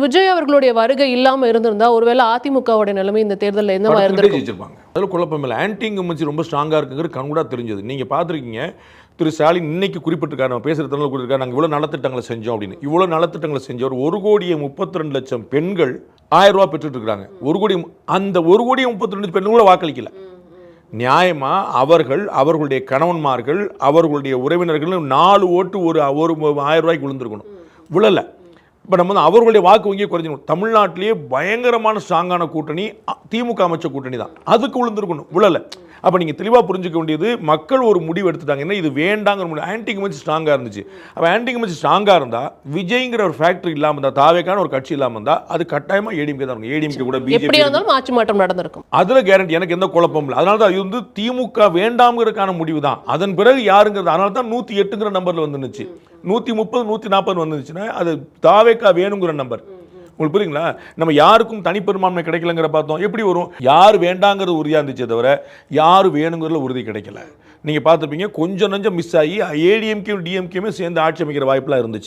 விஜய் அவர்களுடைய வருகை இல்லாம இருந்திருந்தா ஒருவேளை அதிமுகவுடைய நிலைமை இந்த தேர்தலில் என்னவா இருந்திருக்கும்? அதில் குழப்பம் இல்லை. ஆன்டி இன்கம்பன்சி ரொம்ப ஸ்ட்ராங்காக இருக்குங்கிறது கண்கூடா தெரிஞ்சது. நீங்கள் பார்த்துருக்கீங்க, திரு ஸ்டாலின் இன்னைக்கு குறிப்பிட்டிருக்காரு, நம்ம பேசுகிற தருணத்தில் கொடுத்துருக்காரு, நாங்கள் இவ்வளோ நலத்திட்டங்களை செஞ்சோம் அப்படின்னு. இவ்வளோ நலத்திட்டங்களை செஞ்சவர் 1,32,00,000 பெண்கள் 1000 ரூபா பெற்றுட்டு இருக்காங்க. 1,32,00,000 பெண்கள் கூட வாக்களிக்கல. நியாயமா அவர்கள், அவர்களுடைய கணவன்மார்கள், அவர்களுடைய உறவினர்கள் 4 ஓட்டு ஒரு 1000 ரூபாய்க்கு விழுந்திருக்கணும். விழலை. இப்போ நம்ம வந்து அவர்களுடைய வாக்கு வங்கியை குறைஞ்சிக்கணும். தமிழ்நாட்டிலேயே பயங்கரமான ஸ்ட்ராங்கான கூட்டணி திமுக அமைச்ச கூட்டணி தான். அதுக்கு விழுந்திருக்கணும், விழலை. அப்போ நீங்கள் தெளிவாக புரிஞ்சுக்க வேண்டியது, மக்கள் ஒரு முடிவு எடுத்துட்டாங்க. என்ன இது வேண்டாங்கிற முடிவு. ஆன்டி இன்கம்பன்சி ஸ்ட்ராங்காக இருந்துச்சு. அப்போ ஆன்டி இன்கம்பன்சி ஸ்ட்ராங்காக இருந்தால், விஜய்ங்கிற ஒரு ஃபேக்டரி இல்லாமல் இருந்தால், தாவேக்கான ஒரு கட்சி இல்லாமல் இருந்தால், அது கட்டாயமாக ஏடிஎம்கே தான் இருக்கும். ஏடிஎம்கே கூட எப்படி இருந்தாலும் ஆட்சி மாற்றம் நடந்திருக்கும். அதில் கேரண்டி, எனக்கு எந்த குழப்பமும் இல்லை. அதனால தான் இது வந்து திமுக வேண்டாம்ங்கிறதுக்கான முடிவு தான். அதன் பிறகு யாருங்கிறது, அதனால தான் 108ங்கிற நம்பரில் வந்துருச்சு. 130, 140 வந்துருச்சுன்னா அது தாவேக்கா வேணுங்கிற நம்பர். உங்களுக்கு புரியுங்களா? நம்ம யாருக்கும் தனிப்பெரும்பான்மை கிடைக்கலங்கிற பார்த்தோம். எப்படி வரும்? யார் வேண்டாங்கிறது உறுதியாக இருந்துச்சே தவிர யார் வேணுங்கிறதுல உறுதி கிடைக்கல. நீங்கள் பார்த்துருப்பீங்க, கொஞ்சம் நஞ்சம் மிஸ் ஆகி ஏடிஎம்கே டிஎம்கேமே சேர்ந்து ஆட்சி அமைக்கிற வாய்ப்பெலாம் இருந்துச்சு.